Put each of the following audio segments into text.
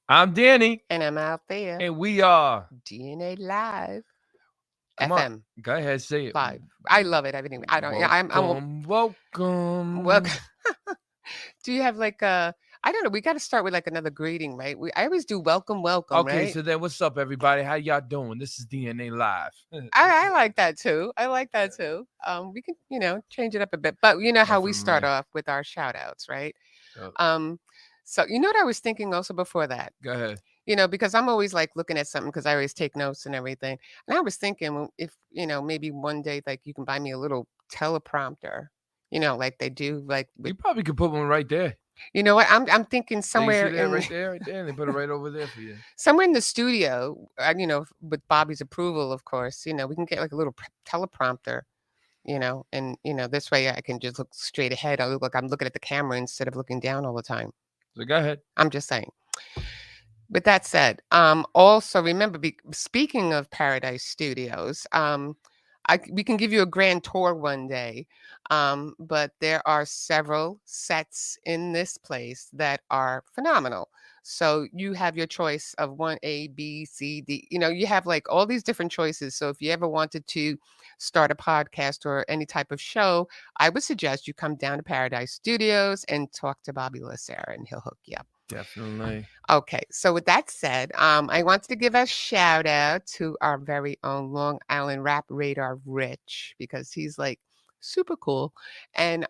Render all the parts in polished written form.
I'm Danny, And I'm out there. and we are DNA Live. Come FM. on, go ahead, say it. Live. I love it. Everything. I don't. Welcome, welcome. Welcome. Do you have like a? I don't know. We got to start with like another greeting, right? I always do welcome, Okay, right? so then what's up, everybody? How y'all doing? This is DNA Live. I like that too. I like that too. We can, change it up a bit. But you know how we start Definitely. off with our shout outs, right? Yep. So you know what I was thinking also before that? Go ahead. Because I'm always like looking at something because I always take notes and everything. And I was thinking if, maybe one day like you can buy me a little teleprompter, like they do like You with, probably could put one right there. you know what? I'm thinking You somewhere see that in right there, and they put it right over there for you. somewhere in the studio, with Bobby's approval, of course, we can get like a little teleprompter, and this way I can just look straight ahead. I look like I'm looking at the camera instead of looking down all the time. So go ahead. I'm just saying. With that said, also remember, speaking of Paradise Studios, we can give you a grand tour one day, but there are several sets in this place that are phenomenal. So you have your choice of 1A, B, C, D. You have like all these different choices. So if you ever wanted to start a podcast or any type of show, I would suggest you come down to Paradise Studios and talk to Bobby Lacerra, and he'll hook you up. Definitely. Okay, so with that said, I wanted to give a shout out to our very own Long Island Rap Radar Rich, because he's like super cool, and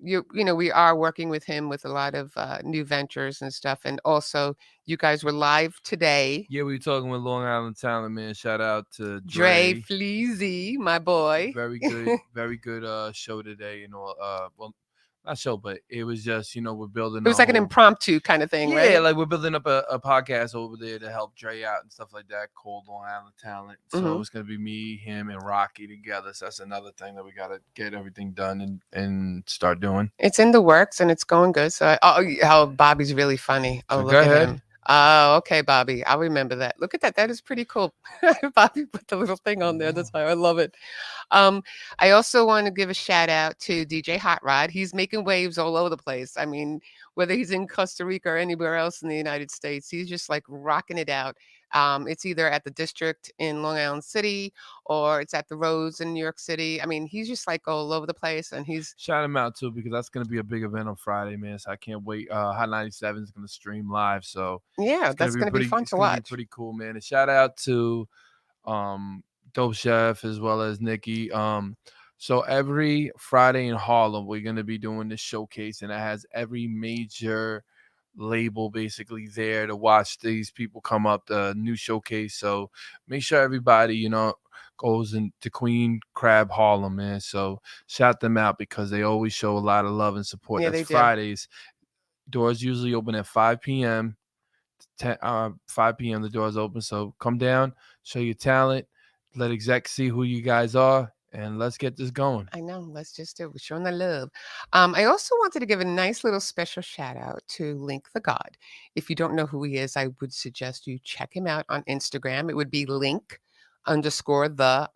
we are working with him with a lot of new ventures and stuff, and also you guys were live today. Yeah, we were talking with Long Island Talent, man. Shout out to Dre Fleazy, my boy. Very good show today, well, not show, but it was just, we're building It was like an impromptu kind of thing, right? Yeah, like we're building up a podcast over there to help Dre out and stuff like that, called Long Island Talent. So it's gonna be me, him, and Rocky together. So that's another thing that we gotta get everything done and start doing. It's in the works and it's going good. So, Bobby's really funny. Oh, So look go at ahead. him. Oh, okay, Bobby. I'll remember that. Look at that. That is pretty cool. Bobby put the little thing on there. That's why I love it. I also want to give a shout out to DJ Hot Rod. He's making waves all over the place. I mean, whether he's in Costa Rica or anywhere else in the United States, he's just like rocking it out. It's either at the District in Long Island City or it's at the Rose in New York City. I mean, he's just like all over the place, and he's Shout him out too, because that's gonna be a big event on Friday, man. So I can't wait. Hot 97 is gonna stream live, so yeah, that's gonna be fun to watch. Pretty cool, man. And shout out to Dope Chef as well as Nikki. So every Friday in Harlem, we're gonna be doing this showcase, and it has every major label basically there to watch these people come up, the new showcase. So make sure everybody, goes into Queen Crab Harlem, man. So shout them out because they always show a lot of love and support. Yeah, That's they do. Fridays. Doors usually open at 5 p.m. 5 p.m. the doors open. So come down, show your talent, let execs see who you guys are, and let's get this going. I know. Let's just do it. We're showing the love. I also wanted to give a nice little special shout out to Link the God. If you don't know who he is, I would suggest you check him out on Instagram. It would be Link _the_the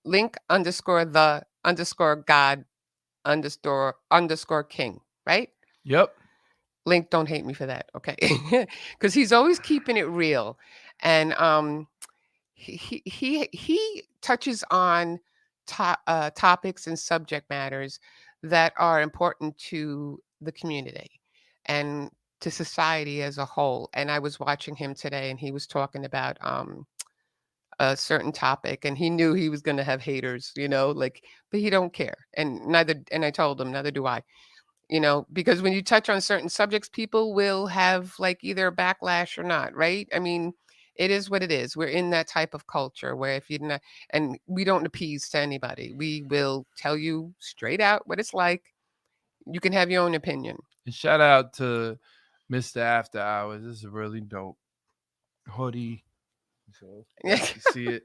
Link _the _God _ king, right? Yep. Link, don't hate me for that, okay? Because he's always keeping it real, and he touches on topics and subject matters that are important to the community and to society as a whole. And I was watching him today, and he was talking about a certain topic, and he knew he was going to have haters, but he don't care, and I told him neither do I. Because when you touch on certain subjects, people will have like either a backlash or not, right? I mean, it is what it is. We're in that type of culture where if you're not, and we don't appease to anybody. We will tell you straight out what it's like. You can have your own opinion. And shout out to Mr. After Hours. This is really dope hoodie. So you see it.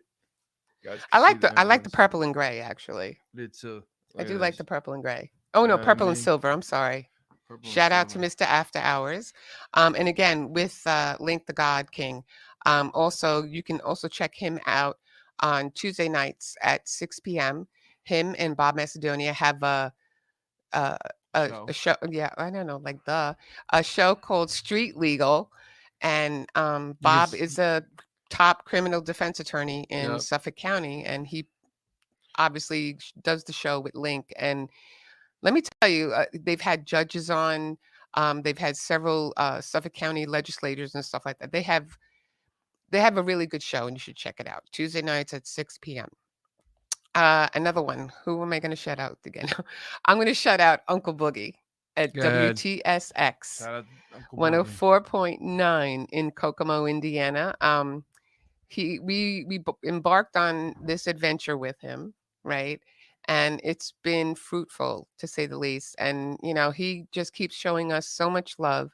I like the purple and gray, actually. Did too. I do like the purple and gray. Oh no, purple and silver. I'm sorry. Shout out to Mr. After Hours. And again, with Link the God King, Also, you can also check him out on Tuesday nights at 6 p.m. Him and Bob Macedonia have a, a show. Yeah, I don't know, like a show called Street Legal, and Bob is a top criminal defense attorney in Suffolk County, and he obviously does the show with Link. And let me tell you, they've had judges on. They've had several Suffolk County legislators and stuff like that. They have a really good show, and you should check it out. Tuesday nights at 6 p.m. Another one. Who am I going to shout out again? I'm going to shout out Uncle Boogie at WTSX 104.9 in Kokomo, Indiana. We embarked on this adventure with him, right? And it's been fruitful, to say the least. And he just keeps showing us so much love,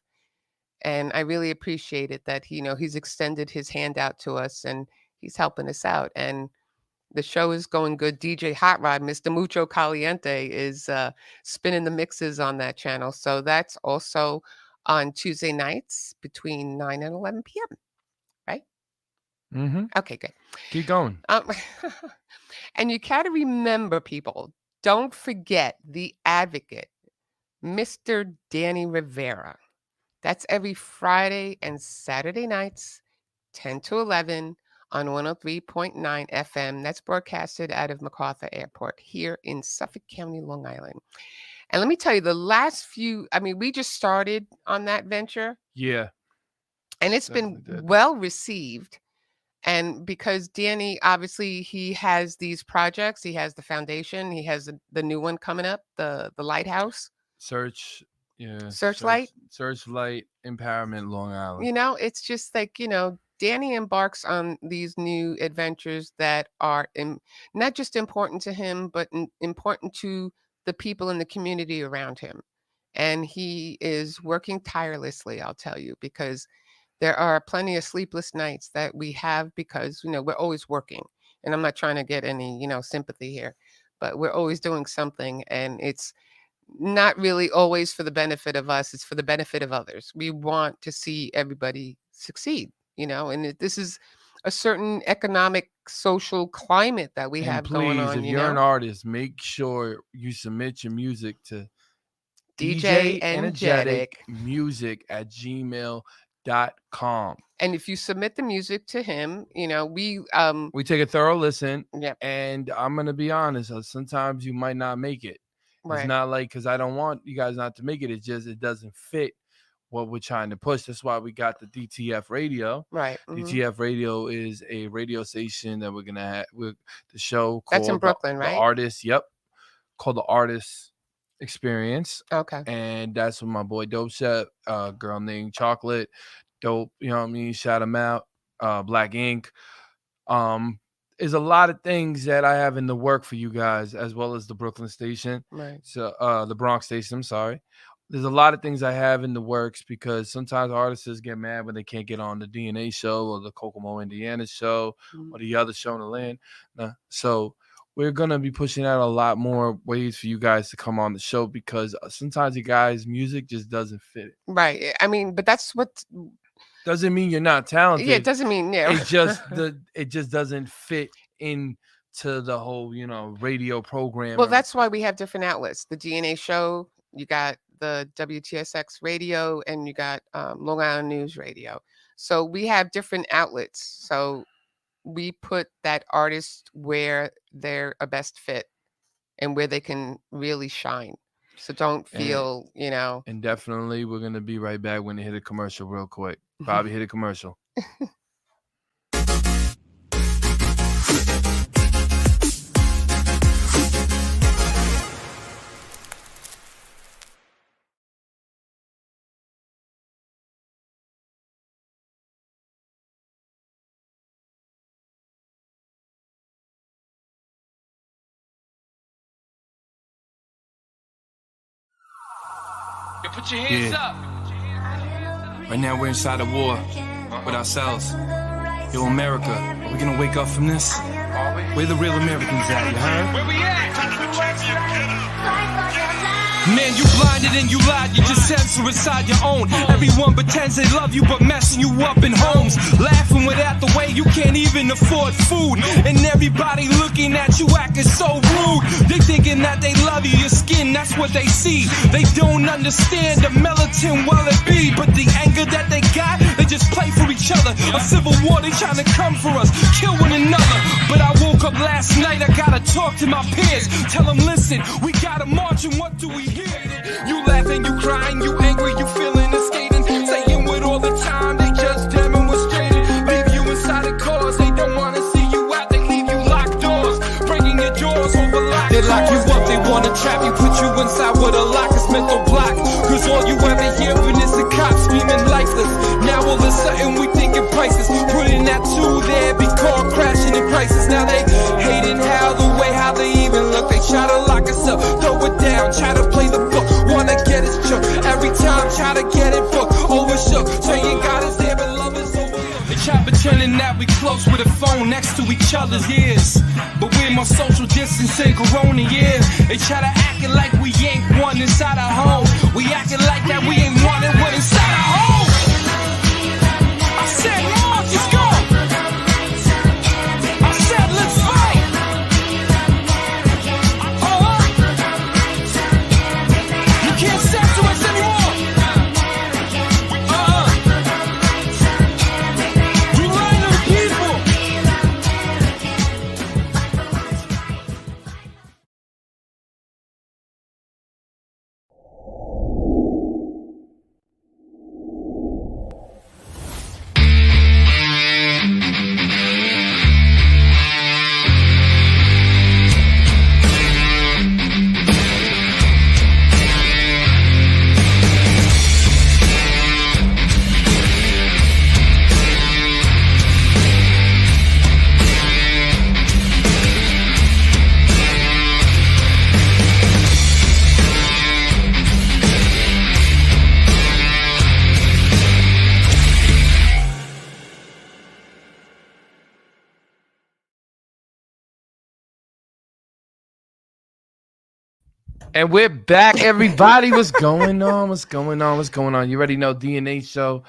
and I really appreciate it that he's extended his hand out to us, and he's helping us out. And the show is going good. DJ Hot Rod, Mr. Mucho Caliente, is spinning the mixes on that channel. So that's also on Tuesday nights between 9 and 11 p.m. Right? Mm-hmm. Okay, good. Keep going. And you got to remember, people, don't forget the advocate, Mr. Danny Rivera. That's every Friday and Saturday nights, 10 to 11 on 103.9 FM. That's broadcasted out of MacArthur Airport here in Suffolk County, Long Island. And let me tell you, the last few, we just started on that venture. Yeah. And it's been well received. And because Danny, obviously, he has these projects. He has the foundation. He has the new one coming up, the Lighthouse. Searchlight Empowerment Long Island. It's just like, Danny embarks on these new adventures that are not just important to him, but important to the people in the community around him. And he is working tirelessly, I'll tell you, because there are plenty of sleepless nights that we have because, we're always working. And I'm not trying to get any, sympathy here, but we're always doing something. And it's not really always for the benefit of us. It's for the benefit of others. We want to see everybody succeed. And this is a certain economic, social climate that we have going on. If you're an artist, make sure you submit your music to DJ Energetic Music at gmail.com. And if you submit the music to him, we take a thorough listen. Yep. And I'm gonna be honest, sometimes you might not make it. Right. It's not like because I don't want you guys not to make it. It's just it doesn't fit what we're trying to push. That's why we got the DTF radio. Right. Mm-hmm. DTF radio is a radio station that we're gonna have with the show called that's in Brooklyn, right? The Artist, called the Artist Experience. Okay. And that's with my boy Dope Chef, girl named Chocolate, Dope. Shout him out. Black Ink. There's a lot of things that I have in the work for you guys, as well as the Brooklyn station. Right. So the Bronx station. I'm sorry. There's a lot of things I have in the works because sometimes artists get mad when they can't get on the DNA show or the Kokomo, Indiana show or the other show in the land. So we're going to be pushing out a lot more ways for you guys to come on the show because sometimes you guys' music just doesn't fit it. Right. But that's what... Doesn't mean you're not talented. Yeah, it doesn't mean... Yeah. It just doesn't fit into the whole, radio program. Well, that's why we have different outlets. The DNA show, you got the WTSX radio, and you got Long Island News Radio. So we have different outlets. So we put that artist where they're a best fit and where they can really shine. So don't feel, And definitely we're going to be right back when they hit a commercial real quick. Bobby, hit a commercial. Put your hands up. Right now we're inside a war with ourselves. Yo, America, are we gonna wake up from this? Where the real Americans at, you heard? Where we at? Man, you blinded and you lied, you just censor inside your own. Everyone pretends they love you but messing you up in homes. Laughing without you can't even afford food. And everybody looking at you acting so rude. They thinking that they love you, your skin, that's what they see. They don't understand the militant well it be. But the anger that they got, they just play for each other. A civil war, they trying to come for us, kill one another. But I woke up last night, I gotta talk to my peers. Tell them, listen, we gotta march and what do we hear? You laughing, you crying, you angry, you feeling and skating. Saying with all the time, they just demonstrated. Leave you inside the cars, they don't wanna see you out. They leave you locked doors, breaking your doors over locked. They lock you up, they wanna trap you, put you inside with a lock, it's mental block. Cause all you ever hearing is the cops screaming lifeless. Now all of a sudden we thinking prices. Putting that two there, be caught crashing in crisis. Now they hating how the way how they even look. They try to lock us up, throw it down, try to play the book. Wanna get us shook, every time try to get it booked. Overshook, saying God is there but love is overlooked. They try pretending that we close with a phone next to each other's ears. But we're more social distancing, corona years. They try to act it like we ain't one inside our home. We acting like that we ain't one and one inside our home. I said, Lord, let's go. I said, let's fight. You can't step to us anymore. You lying to the people. And we're back, everybody. What's going on? What's going on? What's going on? You already know DNA show.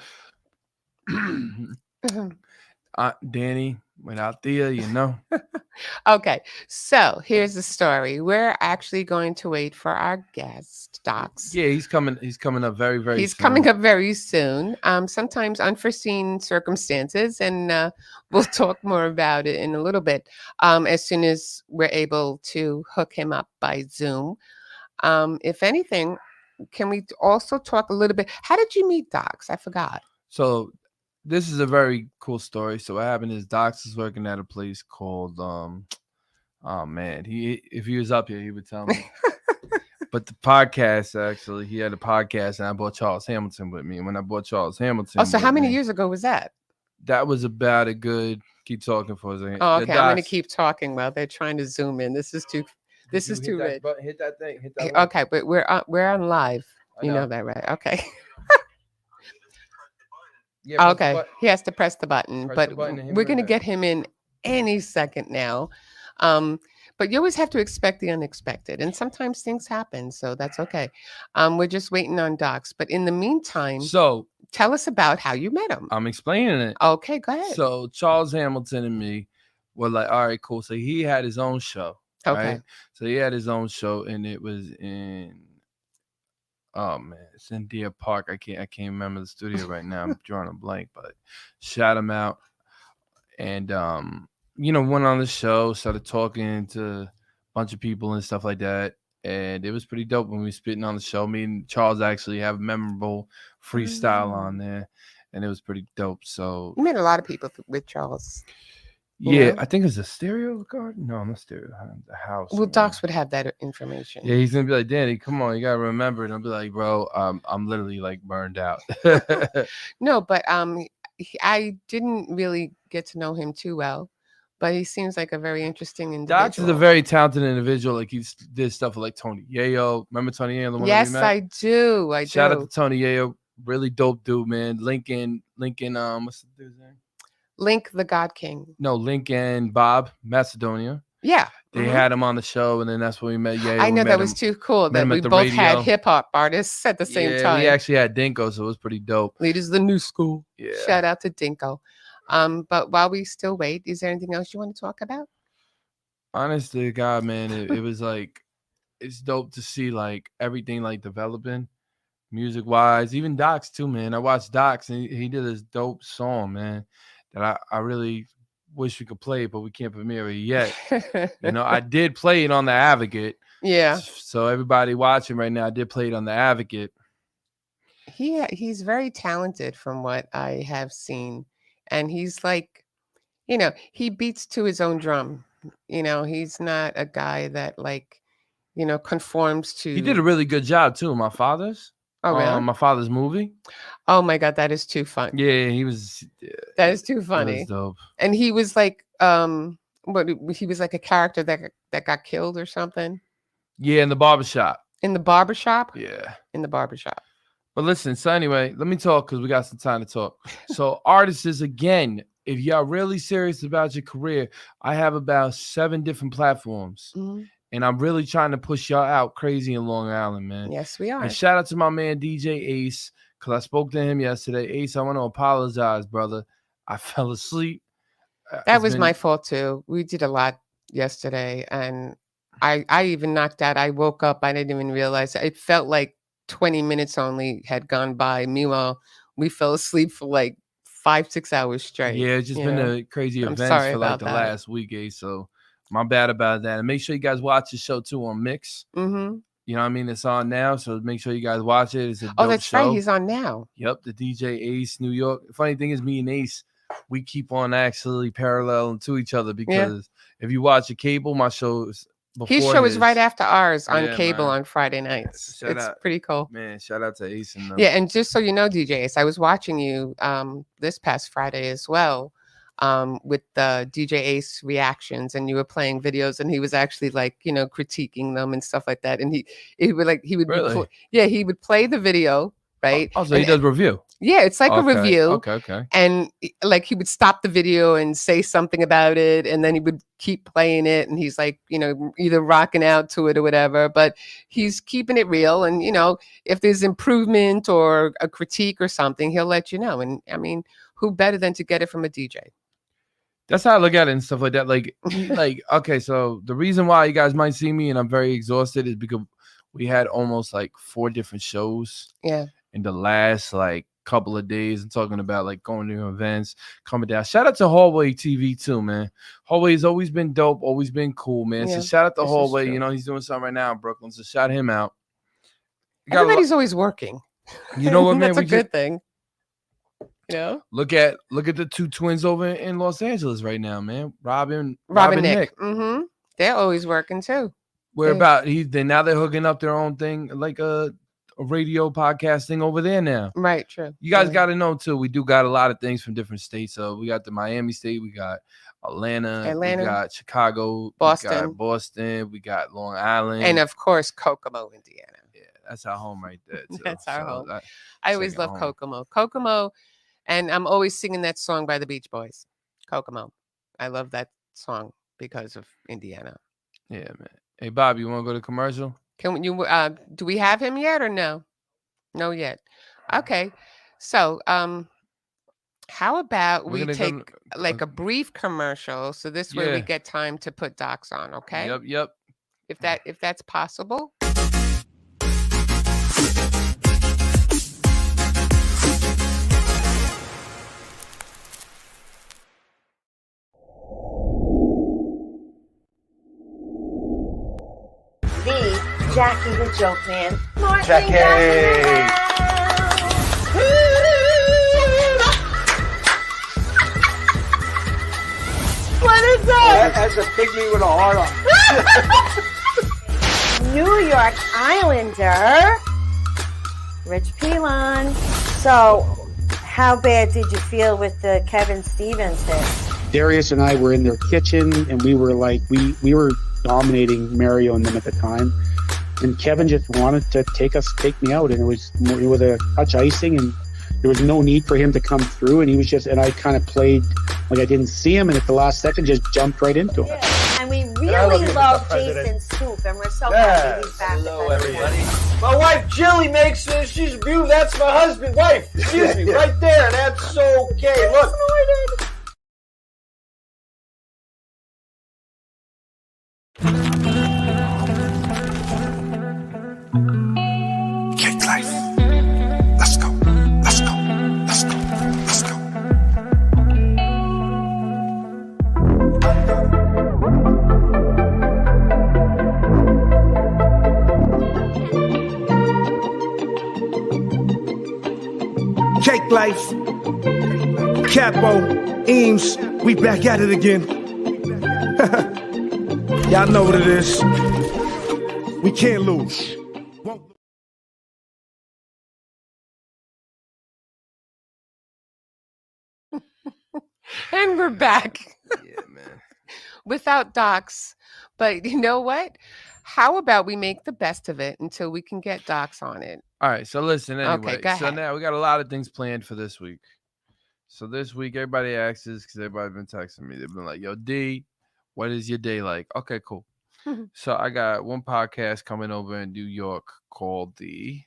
Danny, without Thea, you know. Okay, so here's the story. We're actually going to wait for our guest, Docs. Yeah, he's coming. He's coming up very, very. He's soon. coming up very soon. Sometimes unforeseen circumstances, and we'll talk more about it in a little bit. As soon as we're able to hook him up by Zoom. If anything, can we also talk a little bit? How did you meet Docs? I forgot. So this is a very cool story. So what happened is Docs is working at a place called oh man, if he was up here, he would tell me. But the podcast, actually, he had a podcast, and I brought Charles Hamilton with me. And when I brought Charles Hamilton, Oh, so how many years ago was that? That was about a good. Keep talking for a second. Oh, The okay. I'm going to Docs- keep talking while they're trying to zoom in. This is too. This You is hit too that red. button, hit that thing. Hit that. link. Okay, but we're on live. I You know that, right? Okay. Yeah, press the Okay. button. He has to press the button, Press but the button and hit we're right going to there. get him in any second now. But you always have to expect the unexpected, and sometimes things happen, so that's okay. We're just waiting on Docs. But in the meantime, So tell us about how you met him. I'm explaining it. Okay, go ahead. So Charles Hamilton and me were like, all right, cool. So he had his own show. Okay. Right? So he had his own show, and it was in oh man, it's in Deer Park. I can't remember the studio right now. I'm drawing a blank, but shout him out. And went on the show, started talking to a bunch of people and stuff like that. And it was pretty dope when we were spitting on the show. Me and Charles actually have a memorable freestyle on there, and it was pretty dope. So You met a lot of people with Charles. yeah, know? I think it's a stereo card. No, not stereo. The house. Well, Docs would have that information. Yeah, he's gonna be like, Danny, come on, you gotta remember. And I'll be like, bro, I'm literally like burned out. No, but I didn't really get to know him too well, but he seems like a very interesting individual. Docs is a very talented individual. Like he did stuff with like Tony Yayo. Remember Tony Yayo? The one Yes, that we met? I do. I Shout do. out to Tony Yayo. Really dope dude, man. Lincoln, what's the dude's name? Link the God King. No, Lincoln Bob, Macedonia. Yeah. They mhm. had him on the show, and then that's when we met Yayo. I We know met that was him- too cool met that him we at the both had radio. hip hop artists at the same Yeah, time. we actually had Dinko, so it was pretty dope. Leaders of the new school. Yeah. Shout out to Dinko. But while we still wait, is there anything else you want to talk about? Honestly, God, man, it was like, it's dope to see like everything like developing music wise, even Docs too, man. I watched Docs and he did this dope song, man, that I really wish we could play, but we can't premiere it yet. You know, I did play it on the Advocate. Yeah. So everybody watching right now, I did play it on the Advocate. He's very talented from what I have seen. And he's like, you know, he beats to his own drum. You know, he's not a guy that like, you know, conforms to. He did a really good job too. My Father's. Oh, really? My Father's movie. Oh my God, that is too fun. Yeah, he was. That is too That funny. was dope. And he was like, what he was like a character that got killed or something Yeah, in the barbershop. in the barbershop. Yeah. In the barbershop. But listen, so anyway, let me talk because we got some time to talk. So artists, again, if y'all really serious about your career, I have about 7 different platforms. Mhm. And I'm really trying to push y'all out crazy in Long Island, man. Yes, we are. And shout out to my man DJ Ace, because I spoke to him yesterday. Ace, I want to apologize, brother. I fell asleep. That It's was been- my fault too. We did a lot yesterday, and I even knocked out. I woke up. I didn't even realize. It felt like 20 minutes only had gone by. Meanwhile, we fell asleep for like 5-6 hours straight. Yeah, it's just you been know? a crazy I'm events sorry for like about the that. last week, Ace. So my bad about that. And make sure you guys watch the show too on Mix. Mm-hmm. You know what I mean? It's on now, so make sure you guys watch it. It's a Oh, dope that's show. right. He's on now. Yep, the DJ Ace, New York. The funny thing is, me and Ace, we keep on actually paralleling to each other because if you watch a cable, my show is before His show is right his. after ours on Yeah, cable man. on Friday nights. Shout It's out. pretty cool. Man, shout out to Ace and them. Yeah, and just so you know, DJ Ace, I was watching you this past Friday as well with the DJ Ace reactions, and you were playing videos, and he was actually like, you know, critiquing them and stuff like that. And he would like he would be Really? he would play the video, right? Oh, so he does review. Yeah, it's like a Okay, review. Okay. And like he would stop the video and say something about it, and then he would keep playing it, and he's like, you know, either rocking out to it or whatever, but he's keeping it real. And you know, if there's improvement or a critique or something, he'll let you know. And I mean, who better than to get it from a DJ? That's how I look at it and stuff like that. Like, okay, so the reason why you guys might see me and I'm very exhausted is because we had almost like 4 different shows Yeah. in the last like couple of days. I'm talking about like going to events, coming down. Shout out to Hallway TV too, man. Hallway has always been dope, always been cool, man. Yeah, So shout out to this is Hallway. true. You know, he's doing something right now in Brooklyn. So shout him out. You got a lo- Everybody's always working. You know what, man? That's a We just- good thing. You know, Look at the 2 twins over in Los Angeles right now, man. Robin Nick. Mm-hmm. They're always working too. We're Yeah. about now they're hooking up their own thing, like a radio podcast thing over there now. Right. True. You guys Yeah. got to know too. We do got a lot of things from different states. So we got the Miami state, we got Atlanta, Atlanta. we got Chicago, Boston. we got Boston, we got Long Island, And of course, Kokomo, Indiana. yeah, that's our home right there. Too. That's our home. that- I always second love home. Kokomo. Kokomo, and I'm always singing that song by the Beach Boys. Kokomo. I love that song because of Indiana. Yeah, man. Hey, Bob, you want to go to commercial? Can you? Do we have him yet or no? No yet. Okay. So, how about We're we gonna go take to- like a brief commercial, so this way we Yeah. get time to put Docs on. Okay. Yep. If that's possible. The Jackie the Joke Man. Jackie! What is that? That's a pygmy with a heart on. New York Islander, Rich Pilon. So, how bad did you feel with the Kevin Stevens hit? Darius and I were in their kitchen, and we were like, we were dominating Mario and them at the time. And Kevin just wanted to take me out, and it was a touch icing, and there was no need for him to come through. And he was and I kind of played like I didn't see him, and at the last second, just jumped right into him. And we I really love love you, Mr. President. Jason Scoop, and we're so Yes. happy he's back. Hello, with us. everybody. My wife Jilly makes she's beautiful. That's my husband, wife. Excuse me, right there. That's okay. Look, Fake Life, Capo, Eames, we back at it again. Y'all know what it is. We can't lose. And we're back. Yeah, man. Without docs. But you know what? How about we make the best of it until we can get docs on it? All right, so listen anyway. go So ahead. now we got a lot of things planned for this week. So this week, everybody asks because everybody's been texting me. They've been like, "Yo, D, what is your day like?" Okay, cool. So I got one podcast coming over in New York called The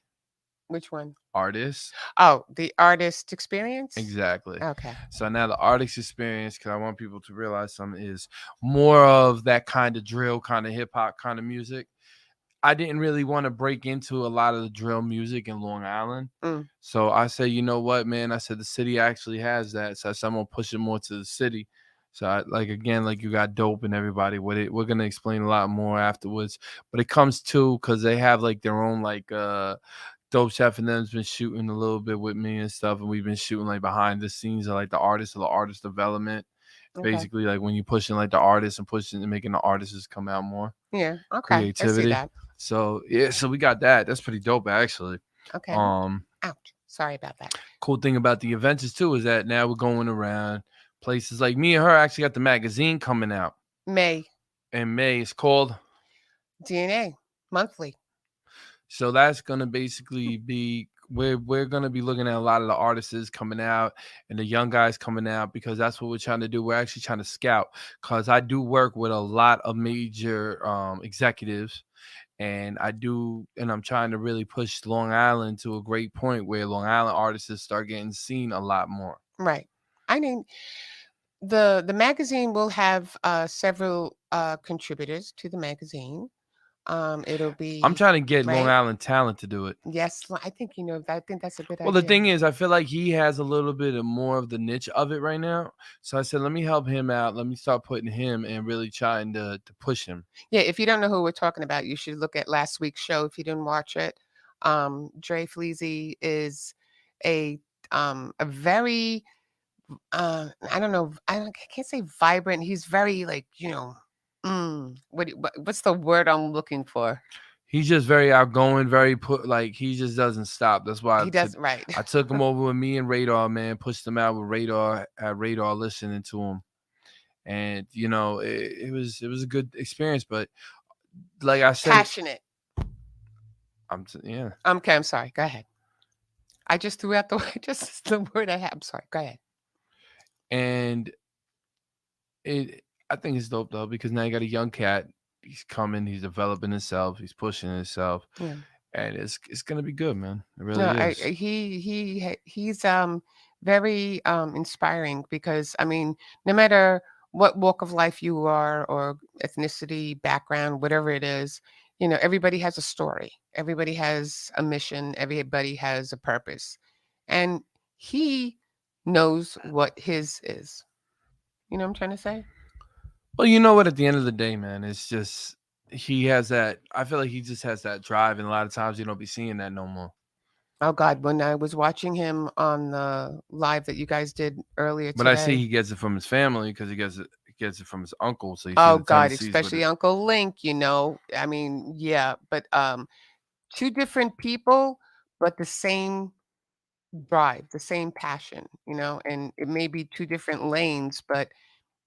Which one? Artist. Oh, the artist experience? Exactly. Okay. So now the artist experience, because I want people to realize something, is more of that kind of drill, kind of hip hop kind of music. I didn't really want to break into a lot of the drill music in Long Island. So I said, you know what, man? I said the city actually has that. So I said, I'm gonna push it more to the city. So I, like you got Dope and everybody with it. We're gonna explain a lot more afterwards. But it comes to because they have like their own Dope Chef and them's been shooting a little bit with me and stuff, and we've been shooting like behind the scenes of like the artist development. Okay. Basically, like when you're pushing like the artists and pushing and making the artists come out more. Yeah. Okay. I see Creativity. that. So yeah, so we got that. That's pretty dope actually. Okay. Ouch. Sorry about that. Cool thing about the events is too is that now we're going around places like me and her actually got the magazine coming out May. in May. It's called DNA monthly. So that's gonna basically be we're gonna be looking at a lot of the artists coming out and the young guys coming out because that's what we're trying to do. We're actually trying to scout because I do work with a lot of major executives. And I'm trying to really push Long Island to a great point where Long Island artists start getting seen a lot more. Right. I mean, the magazine will have several contributors to the magazine. It'll be. I'm trying to get right? Long Island talent to do it. Yes, I think I think that's a good Well, idea. the thing is, I feel like he has a little bit of more of the niche of it right now. So I said, let me help him out. Let me start putting him and really trying to push him. Yeah, if you don't know who we're talking about, you should look at last week's show if you didn't watch it. Dre Fleazy is a very I don't know, I can't say vibrant. He's very what's the word I'm looking for? He's just very outgoing, he just doesn't stop. That's why He does right. I took him over with me and Radar, man, pushed him out with Radar, had Radar listening to him. And it was a good experience, but like I said, Passionate. Yeah. Okay, I'm sorry. Go ahead. I just threw out the word I have. I'm sorry. Go ahead. And I think it's dope though because now you got a young cat. He's coming. He's developing himself. He's pushing himself. Yeah. And it's gonna be good, man. It really is. He's very inspiring because I mean, no matter what walk of life you are or ethnicity, background, whatever it is, everybody has a story. Everybody has a mission. Everybody has a purpose, and he knows what his is. You know what I'm trying to say? Well, you know what? At the end of the day, man, it's just he has that. I feel like he just has that drive, and a lot of times you don't be seeing that no more. Oh God, when I was watching him on the live that you guys did earlier But today. I see he gets it from his family because he gets it from his uncle. So oh God, especially Uncle Link. I mean, yeah, but two different people, but the same drive, the same passion. And it may be two different lanes, but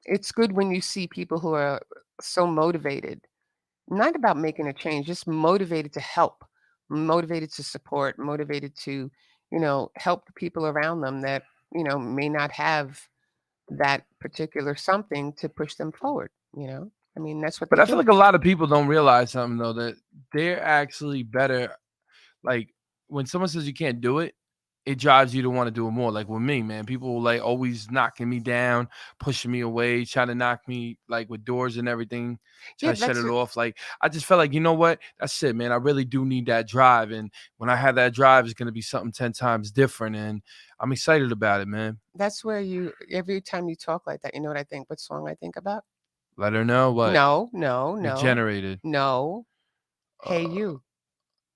it's good when you see people who are so motivated, not about making a change, just motivated to help, motivated to support, motivated to, help the people around them that, may not have that particular something to push them forward. I mean, that's what. But I feel like a lot of people don't realize something though, that they're actually better. Like when someone says you can't do it, it drives you to want to do it more. Like with me, man, people like always knocking me down, pushing me away, trying to knock me like with doors and everything, trying to shut it off. Like I just felt like, you know what? That's it, man. I really do need that drive. And when I have that drive, it's going to be something 10 times different. And I'm excited about it, man. That's where every time you talk like that, you know what I think? What song I think about? Let her know what? No. Regenerated. No. Hey You.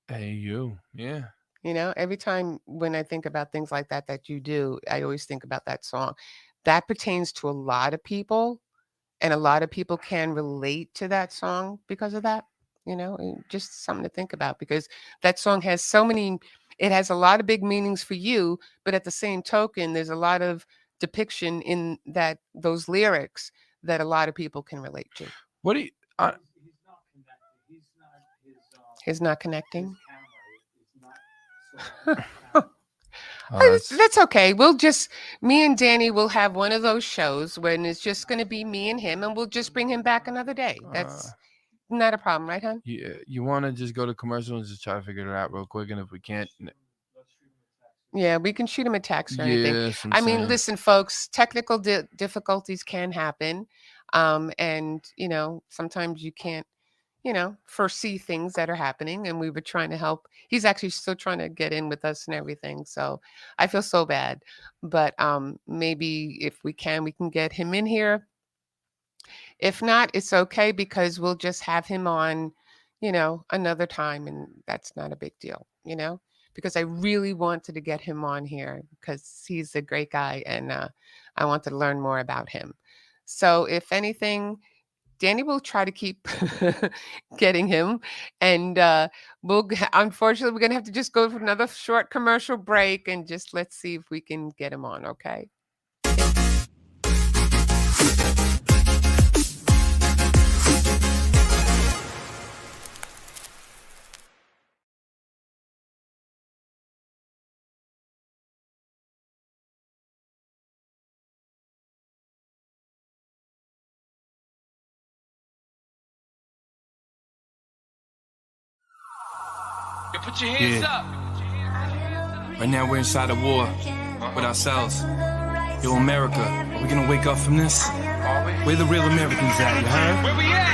Hey You. Yeah. You know, every time when I think about things like that you do, I always think about that song. That pertains to a lot of people, and a lot of people can relate to that song because of that. You know, and just something to think about because that song has so many. It has a lot of big meanings for you, but at the same token, there's a lot of depiction in that those lyrics that a lot of people can relate to. What do you? Is not connecting. Oh, That's okay. Me and Danny will have one of those shows when it's just going to be me and him, and we'll just bring him back another day. That's not a problem, right, hon? you want to just go to commercial and just try to figure it out real quick, and if we can't, Yeah, we can shoot him a text or anything. yes, I'm I mean, saying. listen, folks, technical difficulties can happen. And, you know, sometimes you can't, you know, foresee things that are happening. And we were trying to help. He's actually still trying to get in with us and everything. So I feel so bad. But maybe if we can get him in here. If not, it's okay because we'll just have him on, you know, another time. And that's not a big deal, you know, because I really wanted to get him on here because he's a great guy and I wanted to learn more about him. So if anything, Danny will try to keep getting him. And unfortunately, we're going to have to just go for another short commercial break and just let's see if we can get him on. Okay. Put your hands up. Right now we're inside a war with ourselves. Yo, America, are we gonna wake up from this? Where the real Americans at, you heard? Where we at?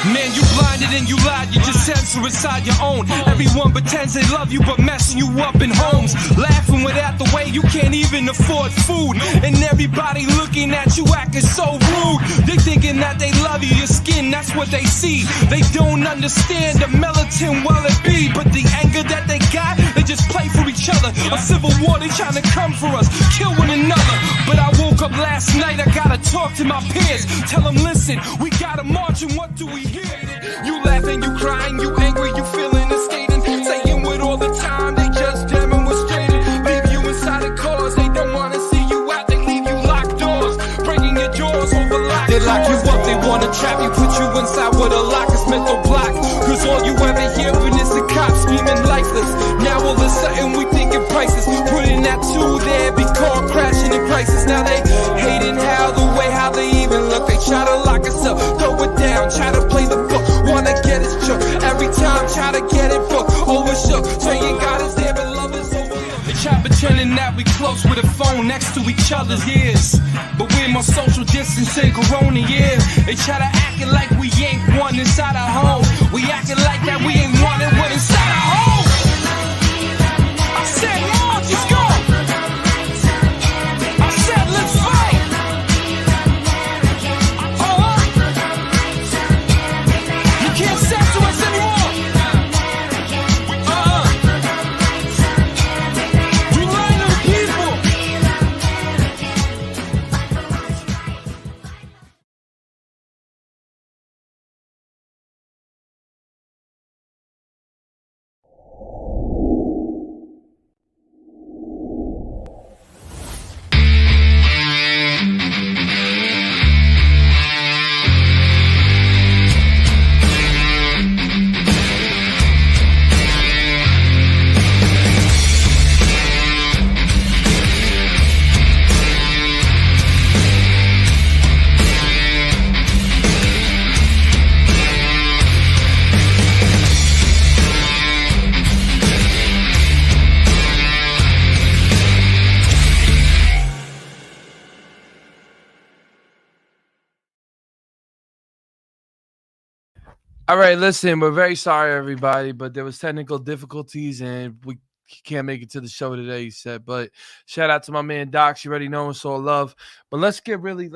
Man, you blinded and you lied, you just censor inside your own. Everyone pretends they love you, but messing you up in homes. Laughing without the way you can't even afford food. And everybody looking at you acting so rude. They thinking that they love you, your skin, that's what they see. They don't understand the militant well it be. But the anger that they got, they just play for each other. A civil war, they trying to come for us, kill one another. But I woke up last night, I gotta talk to my peers. Tell them, listen, we gotta march and what do we hear? You laughing, you crying, you angry, you feeling escaping. Saying with all the time, they just demonstrated. Leave you inside the cars, they don't wanna see you out. They leave you locked doors, breaking your jaws over locked. They lock you up, they wanna trap you, put you inside with a lock, it's mental block. Cause all you ever hearing is the cops screaming lifeless. Now all of a sudden we thinking prices. Putting that two there, be car crashing in crisis. Now they hating how they even look. They try to lock us up, throw it down, try to play the book. Wanna get us shook, every time try to get it booked. Overshook, saying God is there but love is overlooked. They try pretending that we close with a phone next to each other's ears. But we're more social distancing corona years. They try to acting like we ain't one inside our home. We acting like that we ain't one and one inside our home. I said, Lord, just go. I said, let's fight. You can't censor us anymore. We lying to the people. All right, listen, we're very sorry, everybody, but there was technical difficulties and we can't make it to the show today, he said. But shout out to my man Doc. You already know him, so love. But let's get really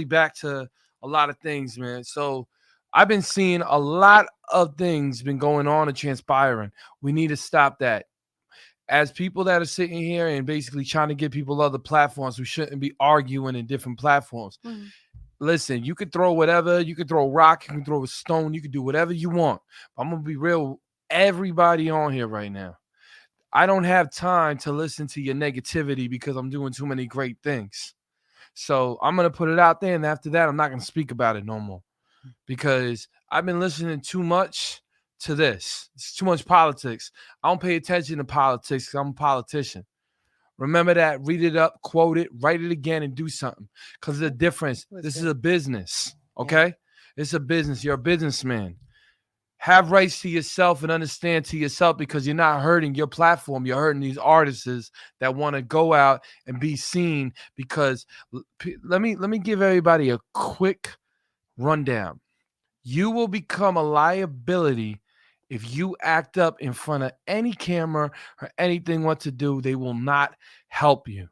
back to a lot of things, man. So I've been seeing a lot of things been going on and transpiring. We need to stop that. As people that are sitting here and basically trying to give people other platforms, we shouldn't be arguing in different platforms. Mhm. Listen, you could throw whatever, you could throw a rock, you can throw a stone, you can do whatever you want. I'm gonna be real with everybody on here right now. I don't have time to listen to your negativity because I'm doing too many great things. So I'm gonna put it out there, and after that, I'm not gonna speak about it no more because I've been listening too much to this. It's too much politics. I don't pay attention to politics because I'm a politician. Remember that, read it up, quote it, write it again, and do something. Because the difference, this is a business, okay? It's a business. You're a businessman. Have rights to yourself and understand to yourself because you're not hurting your platform. You're hurting these artists that want to go out and be seen. Because let me give everybody a quick rundown. You will become a liability if you act up in front of any camera or anything what to do. They will not help you.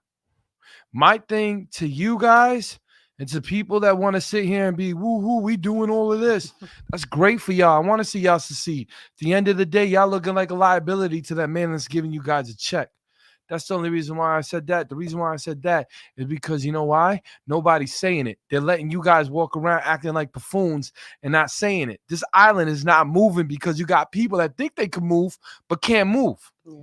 My thing to you guys and to people that want to sit here and be woo-hoo, we doing all of this. That's great for y'all. I want to see y'all succeed. At the end of the day, y'all looking like a liability to that man that's giving you guys a check. That's the only reason why I said that. The reason why I said that is because you know why? Nobody's saying it. They're letting you guys walk around acting like buffoons and not saying it. This island is not moving because you got people that think they can move but can't move. Yeah,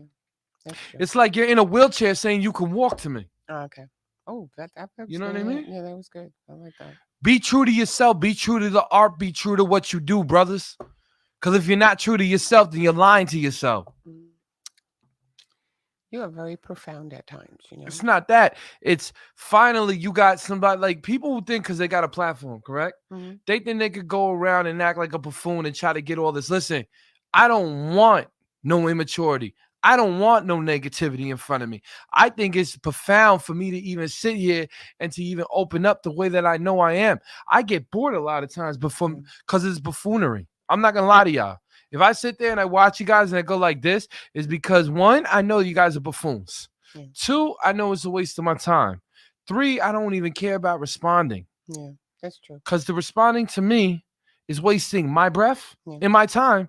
that's true. It's like you're in a wheelchair saying you can walk to me. Oh, okay. Oh, that was You know what I good. mean? Yeah, that was good. I like that. Be true to yourself. Be true to the art. Be true to what you do, brothers. Because if you're not true to yourself, then you're lying to yourself. Mm. You are very profound at times, you know. It's not that. It's finally you got somebody like people who think because they got a platform, correct? Mhm. They think they could go around and act like a buffoon and try to get all this. Listen, I don't want no immaturity. I don't want no negativity in front of me. I think it's profound for me to even sit here and to even open up the way that I know I am. I get bored a lot of times because it's buffoonery. I'm not gonna lie to y'all. If I sit there and I watch you guys and I go like this, is because one, I know you guys are buffoons. Yeah. Two, I know it's a waste of my time. Three, I don't even care about responding. Yeah, that's true. Because the responding to me is wasting my breath and my time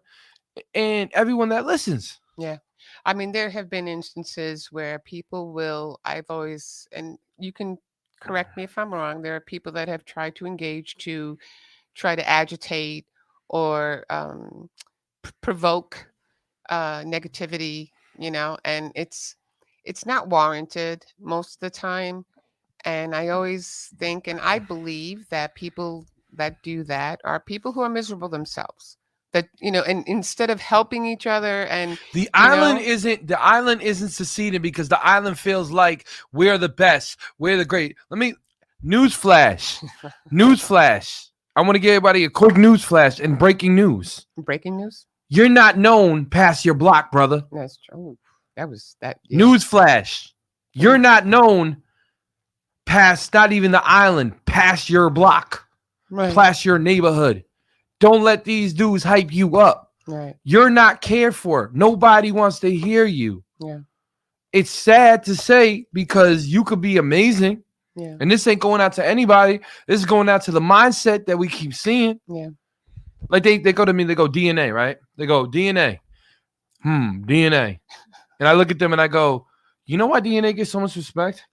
and everyone that listens. Yeah. I mean, there have been instances where people will, I've always, and you can correct me if I'm wrong, there are people that have tried to engage to try to agitate or provoke negativity, you know, and it's not warranted most of the time. And I always think, and I believe that people that do that are people who are miserable themselves. That, you know, and instead of helping each other and the island isn't seceding because the island feels like we're the best, we're the great. Newsflash. I want to give everybody a quick newsflash and breaking news. Breaking news. You're not known past your block, brother. That's true. That was that. Yeah. Newsflash. You're not known past not even the island, past your block, past your neighborhood. Don't let these dudes hype you up. Right. You're not cared for. Nobody wants to hear you. Yeah. It's sad to say because you could be amazing. Yeah. And this ain't going out to anybody. This is going out to the mindset that we keep seeing. Yeah. Like they go to me, they go DNA, right? They go DNA. DNA. And I look at them and I go, you know why DNA gets so much respect?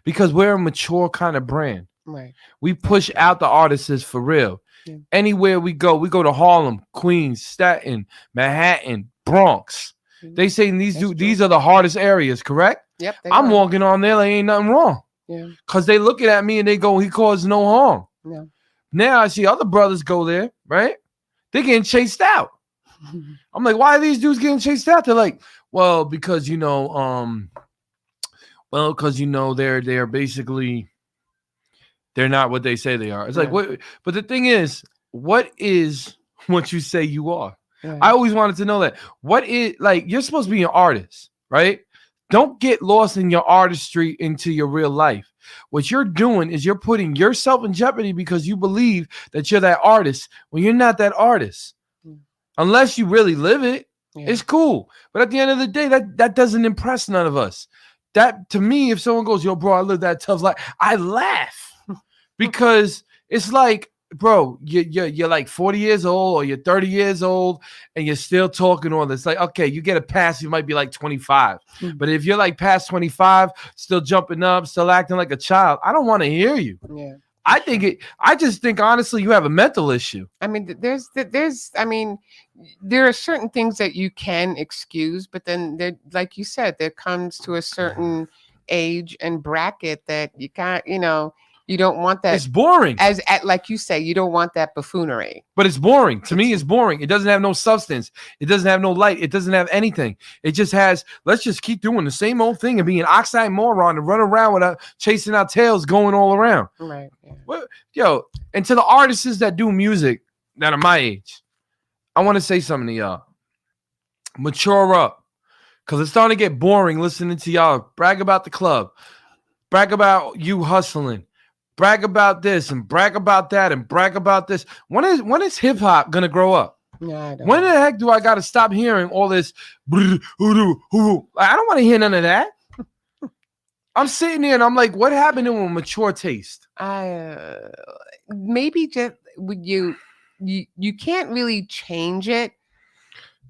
Because we're a mature kind of brand. Right. We push out the artists for real. Yeah. Anywhere we go to Harlem, Queens, Staten, Manhattan, Bronx. They say these are the hardest areas, correct? Yep. I'm walking on there, like ain't nothing wrong. Yeah. Because they looking at me and they go, he caused no harm. Yeah. Now I see other brothers go there, right? They're getting chased out. I'm like, why are these dudes getting chased out? They're like, well, because they're basically they're not what they say they are. It's like, what? But the thing is, what is what you say you are? Right. I always wanted to know that. What is, like, you're supposed to be an artist, right? Don't get lost in your artistry into your real life. What you're doing is you're putting yourself in jeopardy because you believe that you're that artist when you're not that artist. Unless you really live it, it's cool. But at the end of the day, that doesn't impress none of us. That, to me, if someone goes, yo, bro, I live that tough life, I laugh because it's like, bro, you're like 40 years old or you're 30 years old and you're still talking all this. Like, okay, you get a pass, you might be like 25. But if you're like past 25, still jumping up, still acting like a child, I don't want to hear you. Yeah. I just think honestly you have a mental issue. I mean, there are certain things that you can excuse, but then there, like you said, there comes to a certain age and bracket that you can't, you don't want that. It's boring. Like you say, you don't want that buffoonery. But it's boring. To me, it's boring. It doesn't have no substance. It doesn't have no light. It doesn't have anything. It just has, let's just keep doing the same old thing and being an oxymoron and run around without chasing our tails going all around. Right. Yeah. Yo, and to the artists that do music that are my age, I want to say something to y'all. Mature up. Because it's starting to get boring listening to y'all brag about the club, brag about you hustling, brag about this and brag about that and brag about this. When is hip hop gonna grow up? No, I don't. When the heck do I gotta stop hearing all this? I don't want to hear none of that. I'm sitting there and I'm like, what happened to a mature taste? Maybe just you can't really change it.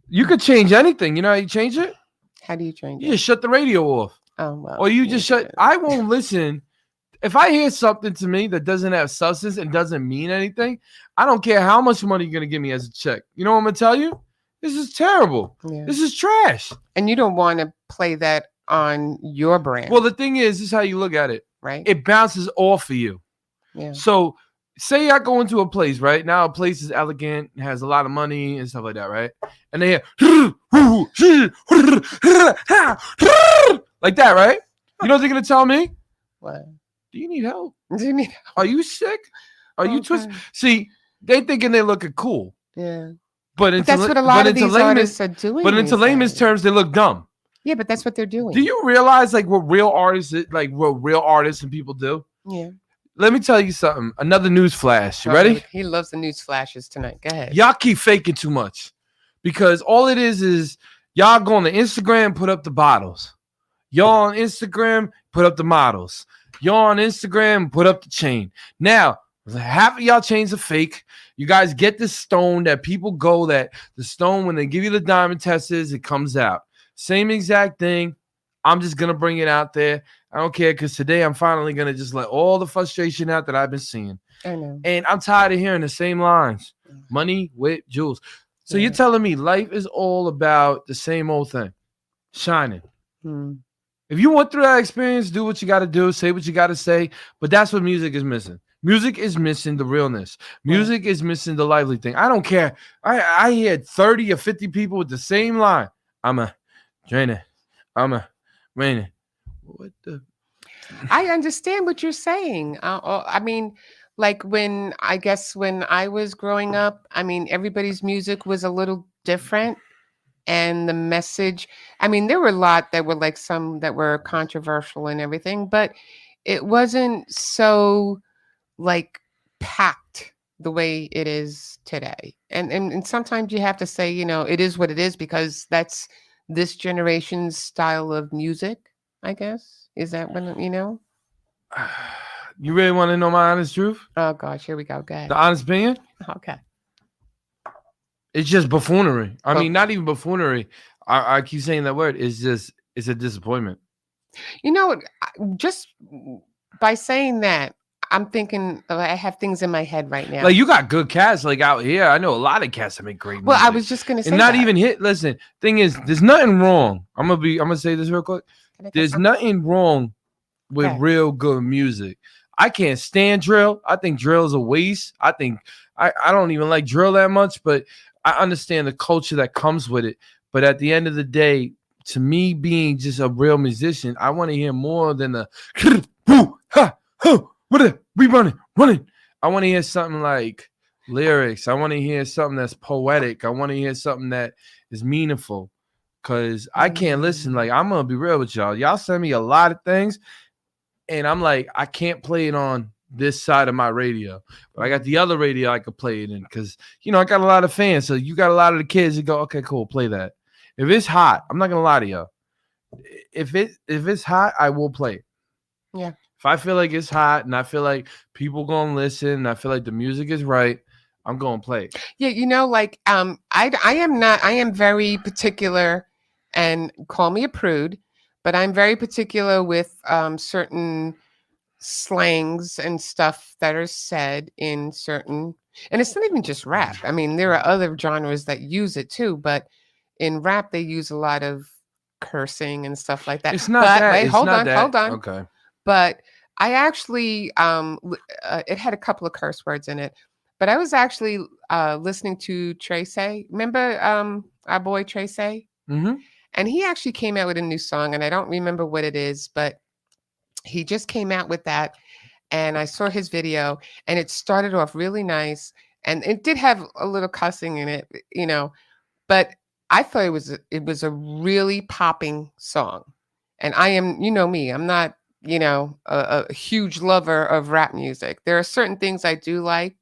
You could change anything. You know how you change it? How do you change You it? just shut the radio off. Oh, well. Or you just shut. I won't listen. If I hear something to me that doesn't have substance and doesn't mean anything, I don't care how much money you're going to give me as a check. You know what I'm going to tell you? This is terrible. Yeah. This is trash. And you don't want to play that on your brand. Well, the thing is, this is how you look at it. right? It bounces off of you. Yeah. So say I go into a place, right? Now a place is elegant, has a lot of money and stuff like that, right? And they hear like that, right? You know what they're gonna tell me? What? Do you need help? Do you need? Are you sick? Are you Okay. twisted? See, they thinking they're looking cool, Yeah. but But that's what a lot of these artists are doing. But into these layman's days. terms, they look dumb. Yeah, but that's what they're doing. Do you realize like what real artists and people do? Yeah. Let me tell you something. Another news flash. You Oh, ready? He loves the news flashes tonight. Go ahead. Y'all keep faking too much because all it is y'all go on the Instagram, put up the bottles. Y'all on Instagram, put up the models. Y'all on Instagram, put up the chain. Now, half of y'all chains are fake. You guys get this stone that people go that the stone, when they give you the diamond testers, it comes out. Same exact thing. I'm just going to bring it out there. I don't care because today I'm finally going to just let all the frustration out that I've been seeing. I know. And I'm tired of hearing the same lines. Money with jewels. So you're telling me life is all about the same old thing. Shining. Hmm. If you went through that experience, do what you got to do, say what you got to say. But that's what music is missing. Music is missing the realness. Music is missing the lively thing. I don't care. I hear 30 or 50 people with the same line. I'm a drainer. I'm a raining. What the? I understand what you're saying. I mean, like when I was growing up, I mean, everybody's music was a little different. And the message, I mean, there were a lot that were like some that were controversial and everything, but it wasn't so like packed the way it is today. And sometimes you have to say, it is what it is because that's this generation's style of music, I guess. Is that when, You really want to know my honest truth? Oh gosh, here we go. Go ahead. The honest opinion? Okay. It's just buffoonery. I mean, not even buffoonery. I keep saying that word. It's a disappointment. Just by saying that, I'm thinking I have things in my head right now. Like you got good cats like out here. I know a lot of cats that make great music. Well, I was just gonna say and not that. even hit. Listen, thing is, there's nothing wrong. I'm gonna say this real quick. There's nothing wrong with real good music. I can't stand drill. I think drill is a waste. I think I don't even like drill that much, but I understand the culture that comes with it. But at the end of the day, to me, being just a real musician, I want to hear more than the we running. I want to hear something like lyrics. I want to hear something that's poetic. I want to hear something that is meaningful. Cause I can't listen. Like I'm gonna be real with y'all. Y'all send me a lot of things, and I'm like, I can't play it on this side of my radio, but I got the other radio I could play it in because I got a lot of fans. So you got a lot of the kids that go, okay, cool, play that. If it's hot, I'm not gonna lie to y'all. If it's hot, I will play it. Yeah. If I feel like it's hot and I feel like people gonna listen, and I feel like the music is right, I'm gonna play it. Yeah, like I am very particular, and call me a prude, but I'm very particular with certain slangs and stuff that are said in certain, and it's not even just rap. I mean, there are other genres that use it too, but in rap they use a lot of cursing and stuff like that. It's not But that. wait, It's hold not on, that. hold on. Okay. But I actually it had a couple of curse words in it. But I was actually listening to Tracy. Remember our boy Tracy? Mm-hmm. And he actually came out with a new song, and I don't remember what it is, but he just came out with that. And I saw his video, and it started off really nice, and it did have a little cussing in it, but I thought it was a really popping song. And I am, me, I'm not, a huge lover of rap music. There are certain things I do like,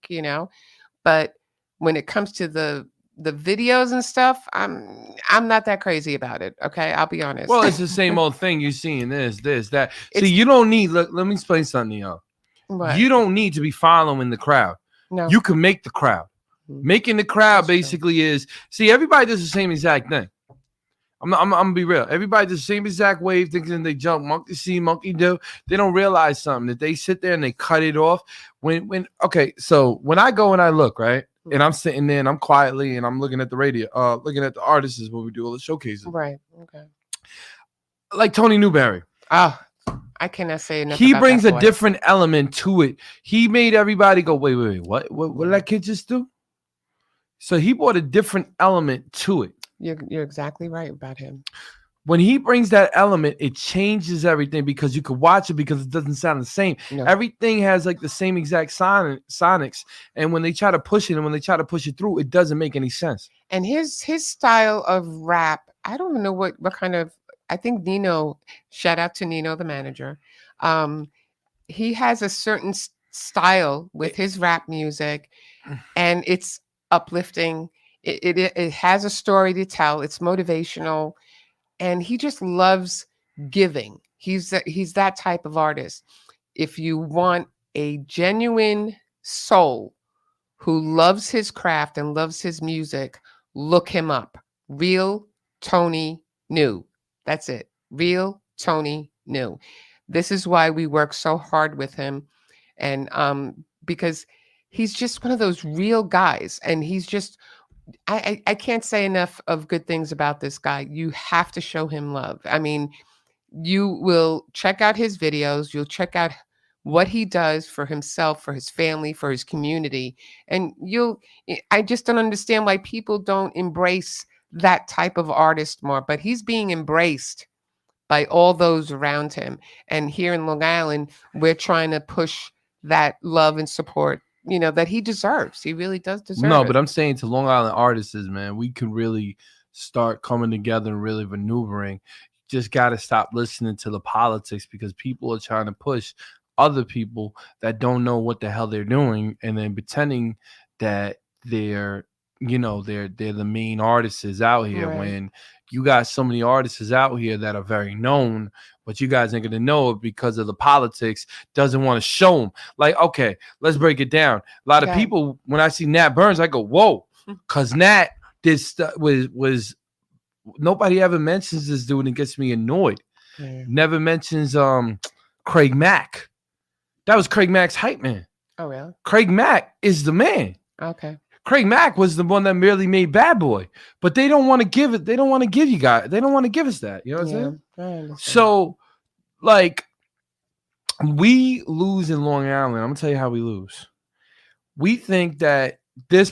but when it comes to the videos and stuff, I'm not that crazy about it. Okay, I'll be honest. Well, it's the same old thing. You're seeing this, that. It's- See, you don't need. Let me explain something to y'all. What? You don't need to be following the crowd. No. You can make the crowd. Making the crowd That's true. basically is, see, everybody does the same exact thing. I'm gonna be real. Everybody does the same exact wave, thinking they jump monkey see, monkey do. They don't realize something, that they sit there and they cut it off. Okay, so when I go and I look, right, and I'm sitting there and I'm quietly and I'm looking at the radio, looking at the artists is when we do all the showcases. Right. Okay. Like Tony Newberry. Oh, I cannot say enough. He about brings that a boy. different element to it. He made everybody go, wait, what did that kid just do? So he brought a different element to it. You're exactly right about him. When he brings that element, it changes everything, because you could watch it because it doesn't sound the same. No. Everything has like the same exact sonics, and when they try to push it and when they try to push it through, it doesn't make any sense. And his style of rap, I don't even know what kind of. I think Nino. Shout out to Nino, the manager. He has a certain style with his rap music, and it's uplifting. It has a story to tell. It's motivational, and he just loves giving. He's that type of artist. If you want a genuine soul who loves his craft and loves his music, look him up. Real Tony New. That's it. Real Tony New. This is why we work so hard with him, and because he's just one of those real guys, and he's just. I can't say enough of good things about this guy. You have to show him love. I mean, you will check out his videos. You'll check out what he does for himself, for his family, for his community. And I just don't understand why people don't embrace that type of artist more, but he's being embraced by all those around him. And here in Long Island, we're trying to push that love and support, that he deserves. He really does deserve it. But I'm saying to Long Island artists, man, we can really start coming together and really maneuvering. You just got to stop listening to the politics, because people are trying to push other people that don't know what the hell they're doing, and then pretending that they're the main artists out here, Right. when you got so many artists out here that are very known, but you guys ain't gonna know it because of the politics. Doesn't want to show them. Like, okay, let's break it down. A lot of Okay. people, when I see Nat Burns, I go, whoa, because Nat did stuff was nobody ever mentions this dude, and it gets me annoyed. Yeah. Never mentions Craig Mack. That was Craig Mack's hype man. Oh, really? Craig Mack is the man. Okay. Craig Mack was the one that merely made Bad Boy, but they don't want to give it. They don't want to give you guys. They don't want to give us that. You know what I'm saying? I understand. So, like, we lose in Long Island. I'm gonna tell you how we lose. We think that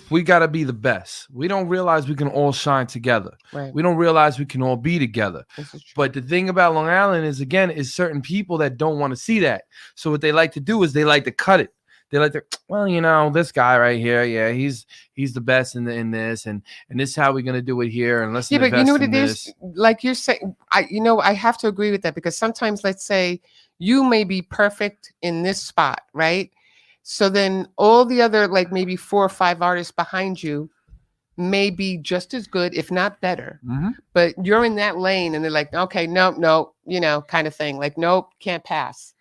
we got to be the best. We don't realize we can all shine together. Right. We don't realize we can all be together. This is true. But the thing about Long Island is certain people that don't want to see that. So what they like to do is they like to cut it. They like to, well, this guy right here, yeah, he's the best in this, and this is how we're gonna do it here. And let's Yeah, but you invest know what in it this. is? Like you're saying, I have to agree with that, because sometimes, let's say you may be perfect in this spot, right? So then all the other, like maybe 4 or 5 artists behind you may be just as good, if not better. Mhm. But you're in that lane, and they're like, okay, no, kind of thing. Like, nope, can't pass.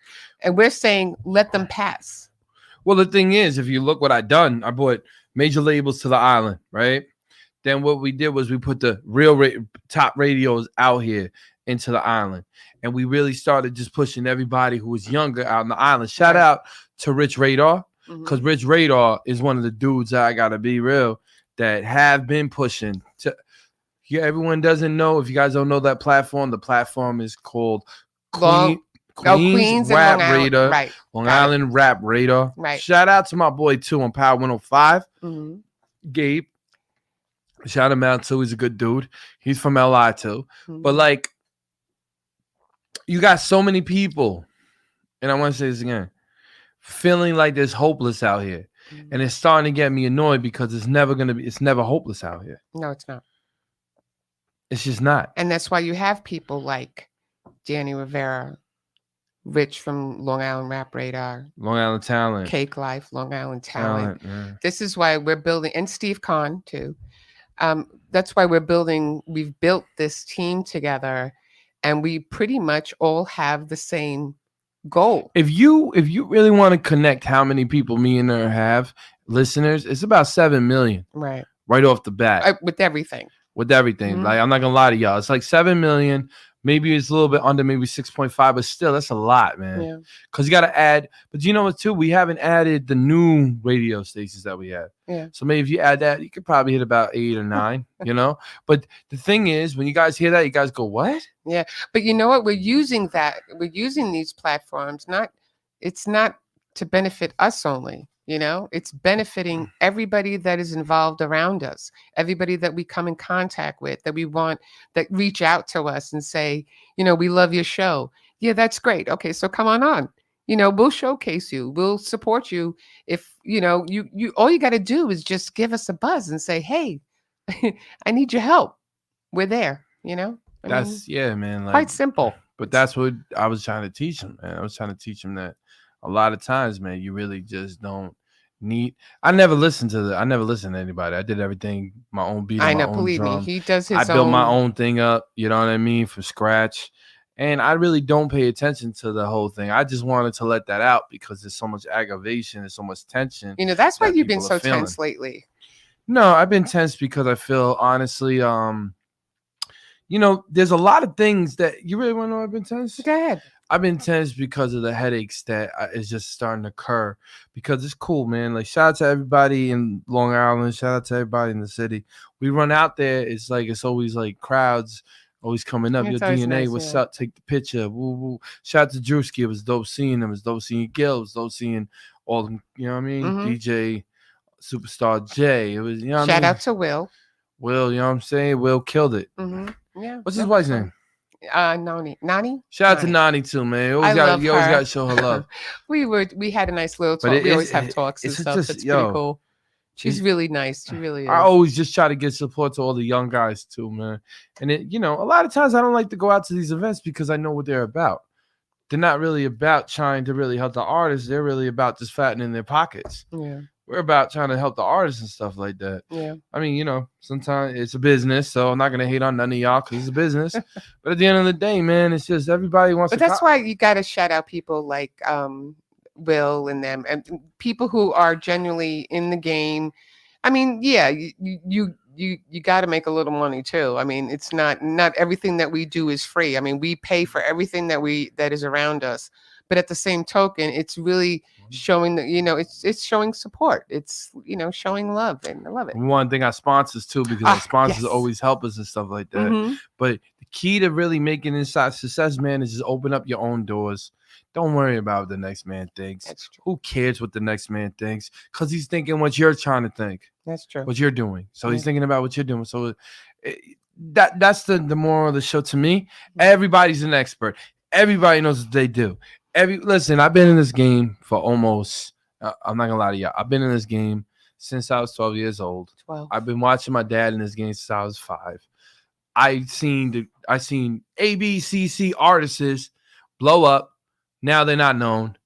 And we're saying let them pass. Well, the thing is, if you look what I done, I brought major labels to the island, right? Then what we did was we put the real top radios out here into the island. And we really started just pushing everybody who was younger out on the island. Shout out to Rich Radar, because Rich Radar is one of the dudes that I got to be real that have been pushing. Everyone doesn't know. If you guys don't know that platform, the platform is called Queens Rap Radar. Right. Long Island Rap Radar. Right. Shout out to my boy, too, on Power 105, Gabe. Shout him out, too. He's a good dude. He's from LI, too. But, like, you got so many people, and I want to say this again, feeling like there's hopeless out here. And it's starting to get me annoyed because it's never hopeless out here. No, it's not. It's just not. And that's why you have people like Danny Rivera, Rich from Long Island Rap Radar, Long Island Talent, Cake Life, Long Island Talent. Yeah. This is why we're building, and Steve Kahn too. That's why we've built this team together, and we pretty much all have the same goal. If you really want to connect how many people me and her have listeners, it's about 7 million. Right off the bat. With everything. Like, I'm not gonna lie to y'all. It's like 7 million. Maybe it's a little bit under, maybe 6.5, but still, that's a lot, man. Yeah. Because you got to add. But you know what, too? We haven't added the new radio stations that we have. Yeah. So maybe if you add that, you could probably hit about 8 or 9, you know? But the thing is, when you guys hear that, you guys go, what? Yeah. But you know what? We're using these platforms. It's not to benefit us only. You know, it's benefiting everybody that is involved around us, everybody that we come in contact with, that we want, that reach out to us and say, you know, we love your show. Yeah, that's great. Okay, so come on. You know, we'll showcase you. We'll support you. If, you know, you all you got to do is just give us a buzz and say, hey, I need your help. We're there, you know? Man. Like, quite simple. But that's what I was trying to teach him, man. I was trying to teach him that a lot of times, man, you really just don't need. I never listened to anybody. I did everything my own beat. I know, believe me, he does his own. I built my own thing up, you know what I mean, from scratch. And I really don't pay attention to the whole thing. I just wanted to let that out because there's so much aggravation, there's so much tension. You know, that's why you've been so tense lately. No, I've been tense because I feel, honestly, you know, there's a lot of things that you really want to know. I've been tense. Go ahead. I've been tense because of the headaches that is just starting to occur. Because it's cool, man. Like, shout out to everybody in Long Island. Shout out to everybody in the city. We run out there. It's always like crowds always coming up. Your DNA, nice, what's up? Take the picture. Woo woo. Shout out to Drewski. It was dope seeing him. It was dope seeing Gil. It was dope seeing all them. You know what I mean? DJ Superstar J. It was. You know what shout I mean? Out to Will. Will, you know what I'm saying? Will killed it. Yeah. What's his wife's name? Nani. Shout out to Nani too, man. You always got to show her love. we had a nice little talk. We always have talks and stuff. It's pretty cool. She's really nice. She really is. I always just try to get support to all the young guys too, man. And you know, a lot of times I don't like to go out to these events because I know what they're about. They're not really about trying to really help the artists. They're really about just fattening their pockets. Yeah. We're about trying to help the artists and stuff like that. Yeah. I mean, you know, sometimes it's a business, so I'm not gonna hate on none of y'all because it's a business. But at the end of the day, man, it's just everybody wants. But that's why you got to shout out people like Will and them, and people who are genuinely in the game. I mean, yeah, you got to make a little money too. I mean, it's not everything that we do is free. I mean, we pay for everything that is around us. But at the same token, it's really showing that, you know, it's showing support. It's, you know, showing love, and I love it. We want to thank our sponsors too, because our sponsors always help us and stuff like that. But the key to really making inside success, man, is just open up your own doors. Don't worry about what the next man thinks. That's true. Who cares what the next man thinks? Because he's thinking what you're trying to think. That's true. What you're doing. So he's thinking about what you're doing. So that's the moral of the show to me. Everybody's an expert. Everybody knows what they do. Listen, I've been in this game for almost, I'm not gonna lie to y'all, I've been in this game since I was 12 years old. 12. I've been watching my dad in this game since I was 5. I seen ABCC artists blow up. Now they're not known.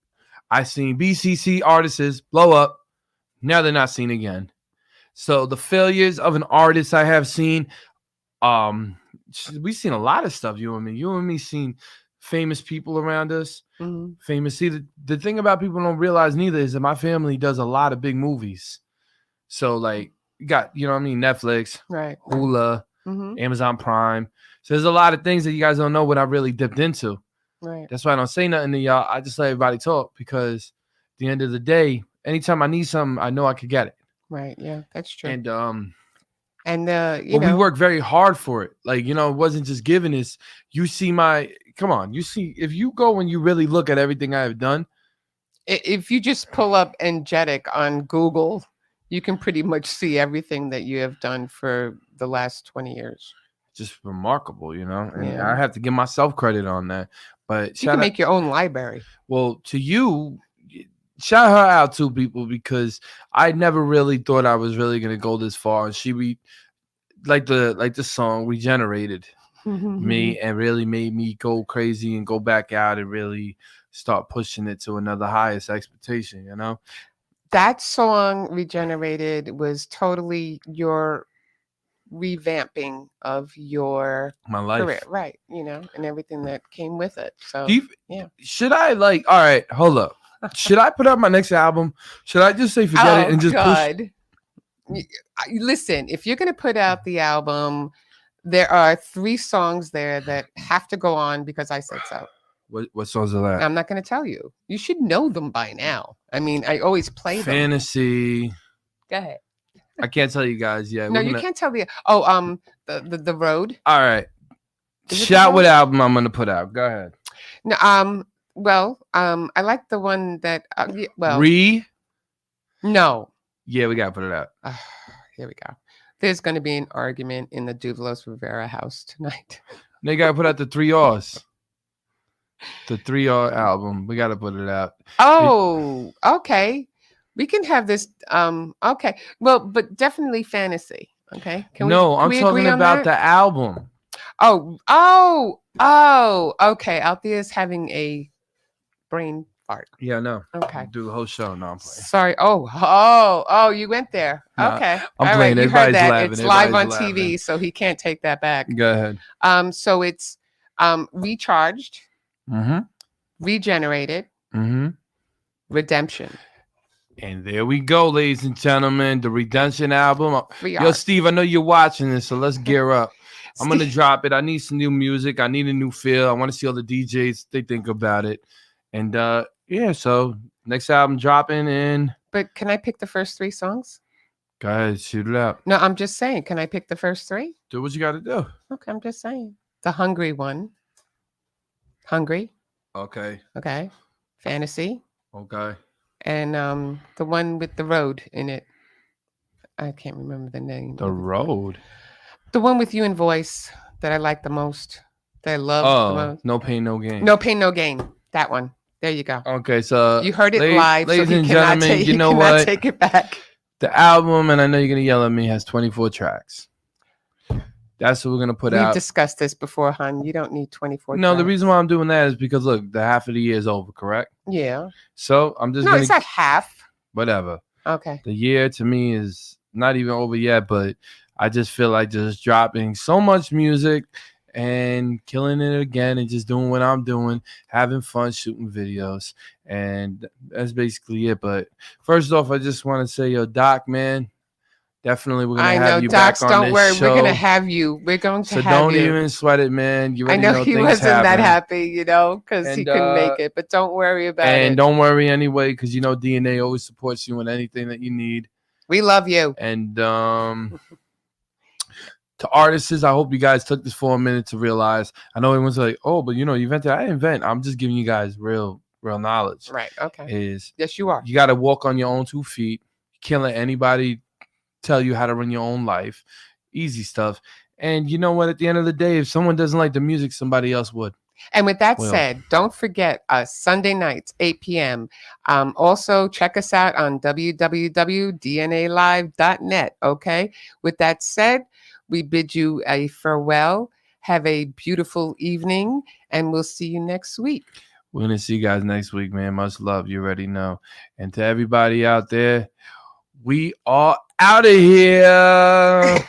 I seen BCC artists blow up. Now they're not seen again. So the failures of an artist I have seen, we've seen a lot of stuff. You and me seen famous people around us. Mhm. Famous. See, the thing about people don't realize neither is that my family does a lot of big movies. So like, you got, you know what I mean, Netflix, Right. Hulu, Mhm. Amazon Prime. So there's a lot of things that you guys don't know what I really dipped into. Right. That's why I don't say nothing to y'all. I just let everybody talk because at the end of the day, anytime I need something, I know I could get it. Right. Yeah, that's true. And You we know, work very hard for it. Like, you know, it wasn't just given. Is you see come on, you see, if you go and you really look at everything I have done, if you just pull up Energetic on Google, you can pretty much see everything that you have done for the last 20 years. just remarkable, you know. And Yeah. I have to give myself credit on that. But You shout can out, make your own library. well, to you, shout her out to people because I never really thought I was really gonna go this far. And she like the song regenerated me and really made me go crazy and go back out and really start pushing it to another highest expectation, you know. That song Regenerated was totally your revamping of your My life. career, right? You know, and everything that came with it. So yeah. Should I all right, hold up. Should I put out my next album? Should I just say forget it and just push? Listen, if you're going to put out the album, there are 3 songs there that have to go on because I said so. What songs are that? I'm not going to tell you. You should know them by now. I mean, I always play them. Fantasy. Go ahead. I can't tell you guys yet. No, you can't tell the the road. All right. Is it The Shout what Road? album I'm gonna put out. Go ahead. No, I like the one that no. Yeah, we gotta put it out. Here we go. There's going to be an argument in the Duvelos Rivera house tonight. They gotta put out the 3 R's. The 3 R album. We gotta put it out. Oh, okay. We can have this. Okay. Well, but definitely fantasy. Okay. I'm we talking agree on about that? the album. Oh. Okay. Althea's having a brain fart. Yeah, no. Okay. Do the whole show. No, I'm playing. Sorry. Oh, you went there. Nah, Okay. I'm All playing. right. You heard Everybody's that. laughing. It's live on Everybody's TV, laughing. so he can't take that back. Go ahead. So it's recharged, Mm-hmm. regenerated, Mm-hmm. redemption. And there we go, ladies and gentlemen. The Redemption album. 3 Yo, R's. Steve, I know you're watching this, so let's gear up. I'm gonna drop it. I need some new music. I need a new feel. I want to see all the DJs they think about it. And yeah, so next album dropping in. But can I pick the first 3 songs? Go ahead, shoot it out. No, I'm just saying. Can I pick the first 3? Do what you gotta do. Okay, I'm just saying. The Hungry one. Hungry. Okay. Okay. Fantasy. Okay. And the one with the road in it. I can't remember the name. The Road. The one with you and voice that I like the most. That I love the Oh, most. No Pain, No Gain. No Pain, No Gain. That one. There you go. Okay, so You heard it ladies- live, so ladies he and cannot gentlemen, take, you he know cannot what? take it back. The album, and I know you're gonna yell at me, has 24 tracks. That's what we're gonna put We've out. discussed this before, hon. You don't need 24 No, the tracks. reason why I'm doing that is because look, the half of the year is over, correct? Yeah. So I'm just No, gonna it's not half. whatever. Okay. The year to me is not even over yet, but I just feel like just dropping so much music and killing it again and just doing what I'm doing, having fun shooting videos. And that's basically it. But first off, I just want to say, yo, Doc, man, definitely we're gonna I have know, you Docs, back on don't this worry. show. We're going to have you. We're going to so have don't you. even sweat it, man. You I already know know he things wasn't that happen. happy, you know, because he And, couldn't make it. But don't worry about And it. don't worry anyway, because you know DNA always supports you in anything that you need. We love you. And to artists, I hope you guys took this for a minute to realize. I know everyone's like, oh, but you know, you invented. I didn't invent. I'm just giving you guys real knowledge. Right. Okay. Is Yes, you are. you got to walk on your own 2 feet. You can't let anybody tell you how to run your own life. Easy stuff. And you know what? At the end of the day, if someone doesn't like the music, somebody else would. And with that Well. said, don't forget us Sunday nights, 8 p.m. Also, check us out on www.dnalive.net. Okay. With that said, we bid you a farewell. Have a beautiful evening, and we'll see you next week. We're going to see you guys next week, man. Much love. You already know. And to everybody out there, we are out of here.